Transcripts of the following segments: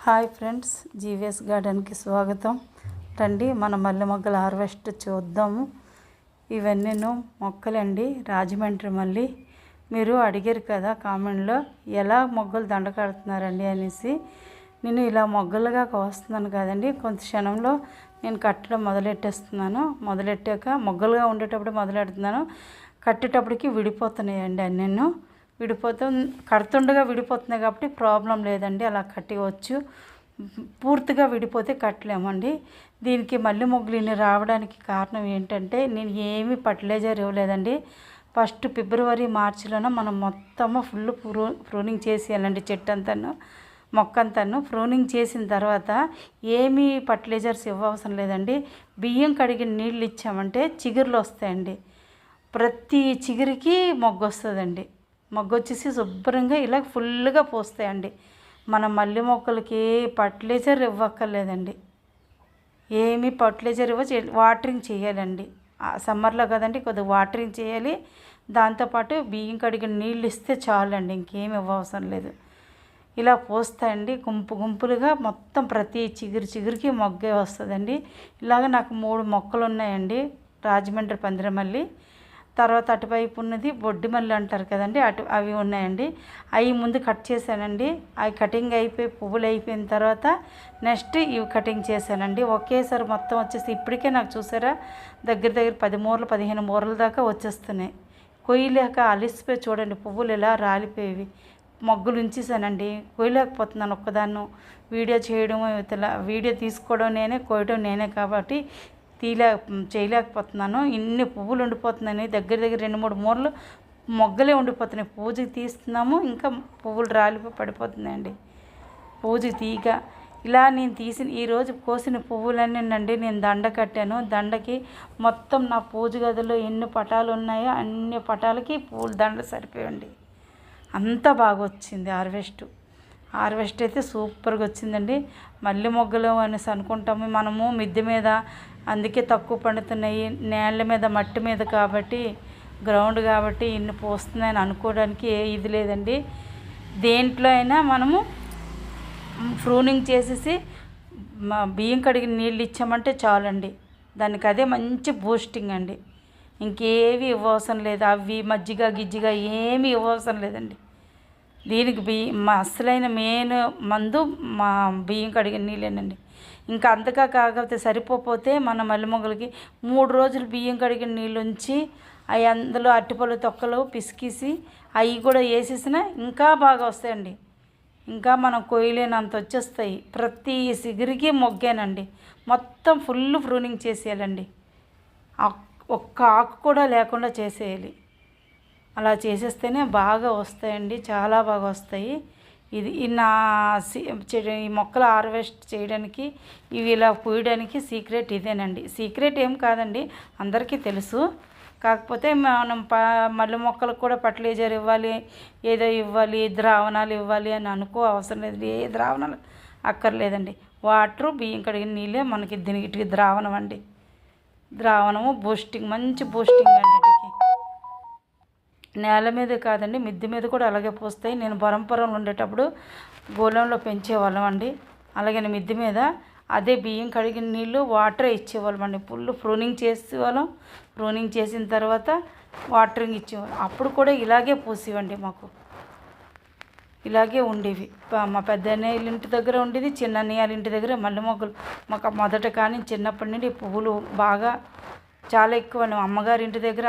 Hi friends, GVS గార్డెన్కి స్వాగతం. రండి మన మల్లె మొగ్గల హార్వెస్ట్ చూద్దాము. ఇవన్నీ మొక్కలండి, రాజమండ్రి మల్లి. మీరు అడిగారు కదా కామెంట్లో ఎలా మొగ్గలు దండ కడుతున్నారండి అనేసి. నేను ఇలా మొగ్గలుగా కోస్తున్నాను కదండి, కొంత క్షణంలో నేను కట్టడం మొదలెట్టాక మొగ్గలుగా ఉండేటప్పుడు మొదలెడుతున్నాను. కట్టేటప్పటికి విడిపోతున్నాయండి అన్నీ. కడుతుండగా విడిపోతున్నాయి కాబట్టి ప్రాబ్లం లేదండి, అలా కట్టవచ్చు. పూర్తిగా విడిపోతే కట్టలేమండి. దీనికి మల్లె మొగ్గలు ఇన్ని రావడానికి కారణం ఏంటంటే నేను ఏమీ ఫర్టిలైజర్ ఇవ్వలేదండి. ఫస్ట్ ఫిబ్రవరి మార్చిలోనే మనం మొత్తము ఫుల్ ప్రూనింగ్ చేసేయాలండి. చెట్టు అంతాను మొక్క అంతాను ప్రూనింగ్ చేసిన తర్వాత ఏమీ ఫర్టిలైజర్స్ ఇవ్వవసరం లేదండి. బియ్యం కడిగిన నీళ్ళు ఇచ్చామంటే చిగురులు వస్తాయండి. ప్రతి చిగురికి మొగ్గ వస్తుందండి. మొగ్గ వచ్చేసి శుభ్రంగా ఇలా ఫుల్గా పోస్తాయండి. మన మల్లె మొక్కలకి ఫర్టిలైజర్ ఇవ్వక్కర్లేదండి. ఏమీ ఫర్టిలైజర్ వాటరింగ్ చేయాలండి. సమ్మర్లో కదండి, కొద్దిగా వాటరింగ్ చేయాలి. దాంతోపాటు బియ్యం కడిగిన నీళ్ళు ఇస్తే చాలండి, ఇంకేమి ఇవ్వవసరం లేదు. ఇలా పోస్తాయండి గుంపులుగా. మొత్తం ప్రతి చిగురికి మొగ్గే వస్తుందండి. ఇలాగ నాకు 3 మొక్కలు ఉన్నాయండి. రాజమండ్రి పందిరమల్లి, తర్వాత అటువైపు ఉన్నది బొడ్డి మల్లి అంటారు కదండి, అవి ఉన్నాయండి. అవి ముందు కట్ చేశానండి. అవి కటింగ్ అయిపోయి పువ్వులు అయిపోయిన తర్వాత నెక్స్ట్ ఇవి కటింగ్ చేశానండి. ఒకేసారి మొత్తం వచ్చేసి ఇప్పటికే నాకు చూసారా దగ్గర 10 మూరలు 15 మూరల దాకా వచ్చేస్తున్నాయి. కొయ్యలేక అలిసిపోయి చూడండి, పువ్వులు ఇలా రాలిపోయేవి. మొగ్గులు ఉంచేసానండి, కొయ్యలేకపోతున్నాను ఒక్కదాన్ని. వీడియో తీసుకోవడం నేనే, కోయడం నేనే కాబట్టి చేయలేకపోతున్నాను. ఇన్ని పువ్వులు ఉండిపోతున్నాయి. దగ్గర 2-3 మూరలు మొగ్గలే ఉండిపోతున్నాయి. పూజకి తీస్తున్నాము, ఇంకా పువ్వులు రాలిపోయి పడిపోతున్నాయండి. పూజకి తీగ ఇలా నేను ఈరోజు కోసిన పువ్వులన్నీ నేను దండ కట్టాను. దండకి మొత్తం నా పూజ గదిలో ఎన్ని పటాలు ఉన్నాయో అన్ని పటాలకి పూల దండ సరిపోయండి. అంత బాగా వచ్చింది హార్వెస్ట్ అయితే సూపర్గా వచ్చిందండి. మల్లె మొగ్గలు అనేసి అనుకుంటాము మనము మిద్దె మీద, అందుకే తక్కువ పండుతున్నాయి. నేళ్ళ మీద మట్టి మీద కాబట్టి, గ్రౌండ్ కాబట్టి ఇన్ని పోస్తున్నాయని అనుకోవడానికి ఇది లేదండి. దేంట్లో అయినా మనము ప్రూనింగ్ చేసేసి బియ్యం కడిగిన నీళ్ళు ఇచ్చామంటే చాలండి. దానికి అదే మంచి బూస్టింగ్ అండి. ఇంకేవి ఇవ్వవసరం లేదు. అవి మజ్జిగ గిజ్జిగా ఏమీ ఇవ్వవసరం లేదండి. దీనికి అసలైన మెయిన్ మందు మా బియ్యం కడిగిన నీళ్ళేనండి. ఇంకా అంతగా కాకపోతే సరిపోతే మన మల్లె మొగ్గలకి 3 రోజులు బియ్యం కడిగిన నీళ్ళు ఉంచి అవి అందులో అరటిపళ్ళు తొక్కలు పిసికేసి అవి కూడా వేసేసినా ఇంకా బాగా వస్తాయండి. ఇంకా మనం కొయ్యలేనంత వచ్చేస్తాయి. ప్రతి సిగురికి మొగ్గేనండి. మొత్తం ఫుల్ ప్రూనింగ్ చేసేయాలండి. ఒక్క ఆకు కూడా లేకుండా చేసేయాలి. అలా చేసేస్తేనే బాగా వస్తాయండి, చాలా బాగా వస్తాయి. ఇది ఈ మొక్కలు హార్వెస్ట్ చేయడానికి, ఇవి ఇలా పూయడానికి సీక్రెట్ ఇదేనండి. సీక్రెట్ ఏం కాదండి, అందరికీ తెలుసు. కాకపోతే మనం మల్లె మొక్కలకు కూడా ఫర్టిలైజర్ ఇవ్వాలి, ఏదో ఇవ్వాలి, ద్రావణాలు ఇవ్వాలి అని అవసరం లేదు. ఏ ద్రావణాలు అక్కర్లేదండి. వాటరు, బియ్యం కడిగిన నీళ్ళే మనకి దీనికి ద్రావణం అండి. ద్రావణము మంచి బూస్టింగ్ అండి. నేల మీద కాదండి, మిద్దె మీద కూడా అలాగే పోస్తాయి. నేను బరంపురంలో ఉండేటప్పుడు గోళంలో పెంచేవాళ్ళం అండి. అలాగే మిద్దె మీద అదే బియ్యం కడిగిన నీళ్ళు వాటరే ఇచ్చేవాళ్ళం అండి. ఫుల్ ప్రూనింగ్ చేసేవాళ్ళం. ప్రూనింగ్ చేసిన తర్వాత వాటరింగ్ ఇచ్చేవాళ్ళం. అప్పుడు కూడా ఇలాగే పూసేవండి. మాకు ఇలాగే ఉండేవి. మా పెద్ద అన్నయ్య ఇంటి దగ్గర ఉండేది, చిన్న అన్నయ్య ఇంటి దగ్గర మల్లె మొగ్గలు. మాకు మొదట కానీ చిన్నప్పటి నుండి పువ్వులు బాగా చాలా ఎక్కువ అండి. అమ్మగారి ఇంటి దగ్గర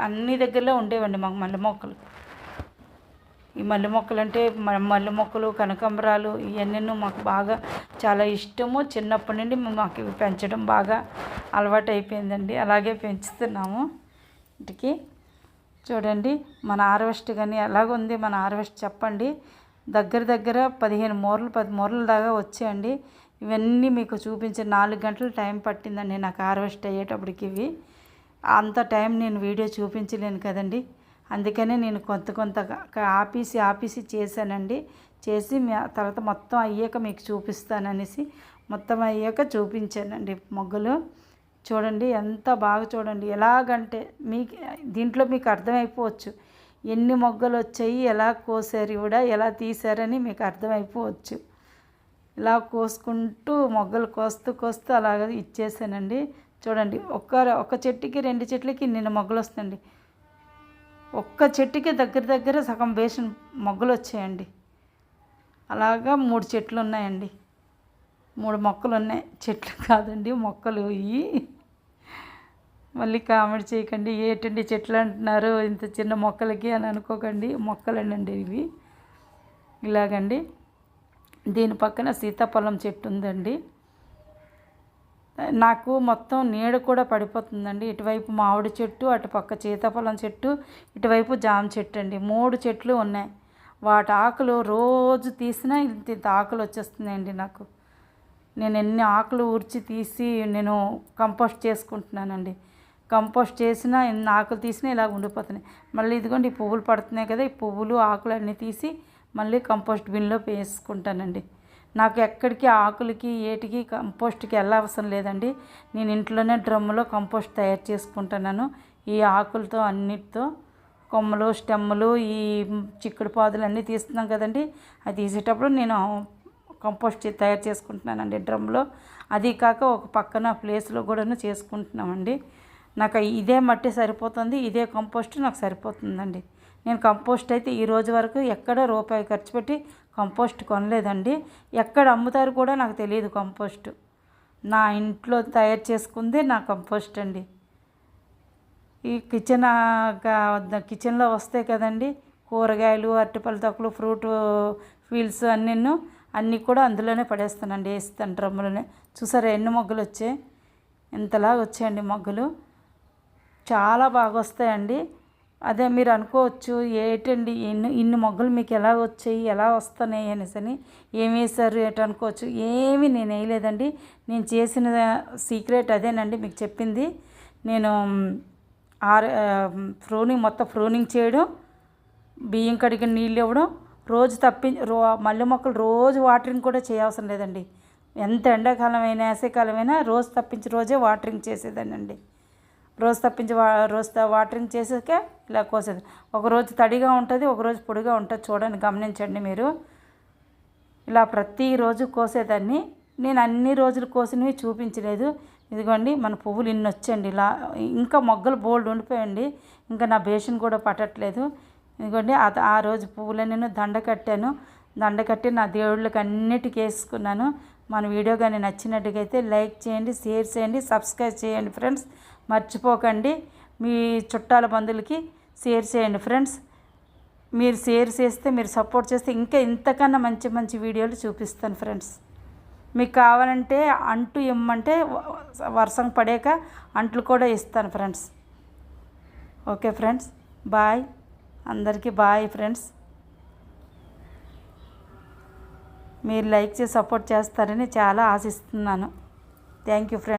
అన్ని దగ్గరలో ఉండేవండి మాకు మల్లె మొక్కలు. ఈ మల్లె మొక్కలు అంటే మల్లె మొక్కలు, కనకాంబరాలు ఇవన్నీ మాకు బాగా చాలా ఇష్టము. చిన్నప్పటి నుండి మాకు ఇవి పెంచడం బాగా అలవాటు అయిపోయిందండి. అలాగే పెంచుతున్నాము. ఇంటికి చూడండి మన హార్వెస్ట్ కానీ ఎలాగుంది మన హార్వెస్ట్ చెప్పండి. దగ్గర 15 మూరలు 10 మూరల దాకా వచ్చాయండి. ఇవన్నీ మీకు చూపించే 4 గంటలు టైం పట్టిందండి నాకు హార్వెస్ట్ అయ్యేటప్పటికి. ఇవి అంత టైం నేను వీడియో చూపించలేను కదండి. అందుకనే నేను కొంత ఆపేసి చేశానండి. చేసి తర్వాత మొత్తం అయ్యాక మీకు చూపిస్తాననేసి మొత్తం అయ్యాక చూపించానండి మొగ్గలు. చూడండి ఎంత బాగా చూడండి. ఎలాగంటే దీంట్లో మీకు అర్థమైపోవచ్చు ఎన్ని మొగ్గలు వచ్చాయి, ఎలా కోసారు కూడా, ఎలా తీశారని మీకు అర్థమైపోవచ్చు. ఇలా కోసుకుంటూ మొగ్గలు కోస్తూ కోస్తూ అలాగ ఇచ్చేసానండి. చూడండి ఒక చెట్టుకి 2 చెట్లకి నిన్న మొగ్గలు వస్తాయండి. ఒక్క చెట్టుకి దగ్గర దగ్గర సగం బేషన్ మొగ్గలు వచ్చాయండి. అలాగా 3 చెట్లు ఉన్నాయండి. 3 మొక్కలు ఉన్నాయి, చెట్లు కాదండి మొక్కలు ఇవి. మళ్ళీ కామెంట్ చేయకండి, ఏటండి చెట్లు అంటున్నారు ఇంత చిన్న మొక్కలకి అని అనుకోకండి. మొక్కలండి ఇవి. ఇలాగండి. దీని పక్కన సీతాఫలం చెట్టు ఉందండి. నాకు మొత్తం నీడ కూడా పడిపోతుందండి. ఇటువైపు మామిడి చెట్టు, అటుపక్క సీతాఫలం చెట్టు, ఇటువైపు జామ చెట్టు అండి. 3 చెట్లు ఉన్నాయి. వాటి ఆకులు రోజు తీసినా ఇంత ఆకులు వచ్చేస్తున్నాయండి నాకు. నేను ఎన్ని ఆకులు ఊర్చి తీసి నేను కంపోస్ట్ చేసుకుంటున్నానండి. కంపోస్ట్ చేసినా ఎన్ని ఆకులు తీసినా ఇలా ఉండిపోతున్నాయి. మళ్ళీ ఇదిగోండి ఈ పువ్వులు పడుతున్నాయి కదా, ఈ పువ్వులు ఆకులు అన్నీ తీసి మళ్ళీ కంపోస్ట్ బిన్లో వేసుకుంటానండి. నాకు ఎక్కడికి ఆకులకి ఏటికి కంపోస్ట్కి వెళ్ళవసరం లేదండి. నేను ఇంట్లోనే డ్రమ్ములో కంపోస్ట్ తయారు చేసుకుంటున్నాను. ఈ ఆకులతో అన్నిటితో కొమ్మలు, స్టెమ్ములు, ఈ చిక్కుడు పాదులు అన్నీ తీస్తున్నాం కదండి, అది తీసేటప్పుడు నేను కంపోస్ట్ తయారు చేసుకుంటున్నానండి డ్రమ్లో. అది కాక ఒక పక్కన ప్లేస్లో కూడా చేసుకుంటున్నామండి. నాకు ఇదే మట్టి సరిపోతుంది, ఇదే కంపోస్ట్ నాకు సరిపోతుందండి. నేను కంపోస్ట్ అయితే ఈ రోజు వరకు ఎక్కడ రూపాయి ఖర్చు పెట్టి కంపోస్ట్ కొనలేదండి. ఎక్కడ అమ్ముతారు కూడా నాకు తెలియదు కంపోస్ట్. నా ఇంట్లో తయారు చేసుకుందే నా కంపోస్ట్ అండి. ఈ కిచెన్లో వస్తాయి కదండి కూరగాయలు, అరటిపళ్ళ తొక్కలు, ఫ్రూట్ ఫీల్స్ అన్నీ కూడా అందులోనే పడేస్తానండి, వేస్తాను డ్రమ్ములోనే. చూసారా ఎన్ని మొగ్గలు వచ్చాయి, ఇంతలాగా వచ్చాయండి మొగ్గలు. చాలా బాగా వస్తాయండి. అదే మీరు అనుకోవచ్చు, ఏటండి ఇన్ని మొగ్గలు మీకు ఎలా వచ్చాయి, ఎలా వస్తున్నాయి అనేసి ఏం వేసారు ఏట అనుకోవచ్చు. ఏమీ నేను వేయలేదండి. నేను చేసిన సీక్రెట్ అదేనండి మీకు చెప్పింది. నేను మొత్తం ప్రూనింగ్ చేయడం, బియ్యం కడిగిన నీళ్ళు ఇవ్వడం, రోజు మల్లె మొక్కలు రోజు వాటరింగ్ కూడా చేయవసరం లేదండి. ఎంత ఎండాకాలం అయినా వేసవికాలమైనా రోజు తప్పించి రోజే వాటరింగ్ చేసేదానండి. రోజు వాటరింగ్ చేసాక ఇలా కోసేది. ఒకరోజు తడిగా ఉంటుంది, ఒకరోజు పొడిగా ఉంటుంది. చూడండి, గమనించండి మీరు. ఇలా ప్రతిరోజు కోసేదాన్ని. నేను అన్ని రోజులు కోసినవి చూపించలేదు. ఇదిగోండి మన పువ్వులు ఇన్ని వచ్చండి. ఇలా ఇంకా మొగ్గలు బోల్డ్ ఉండిపోయండి. ఇంకా నా బేషన్ కూడా పట్టట్లేదు. ఇదిగోండి ఆ రోజు పువ్వులని నేను దండ కట్టి నా దేవుళ్ళకి అన్నిటికీ వేసుకున్నాను. మన వీడియో కానీ నచ్చినట్టుగైతే లైక్ చేయండి, షేర్ చేయండి, సబ్స్క్రైబ్ చేయండి ఫ్రెండ్స్. మర్చిపోకండి. మీ చుట్టాల బంధువులకి షేర్ చేయండి ఫ్రెండ్స్. మీరు షేర్ చేస్తే, మీరు సపోర్ట్ చేస్తే ఇంకా ఇంతకన్నా మంచి మంచి వీడియోలు చూపిస్తాను ఫ్రెండ్స్. మీకు కావాలంటే అంటు ఇమ్మంటే వర్షం పడాక అంట్లు కూడా ఇస్తాను ఫ్రెండ్స్. Okay friends, bye. అందరికీ బాయ్ ఫ్రెండ్స్. మీరు లైక్ చేసి సపోర్ట్ చేస్తారని చాలా ఆశిస్తున్నాను. Thank you friends.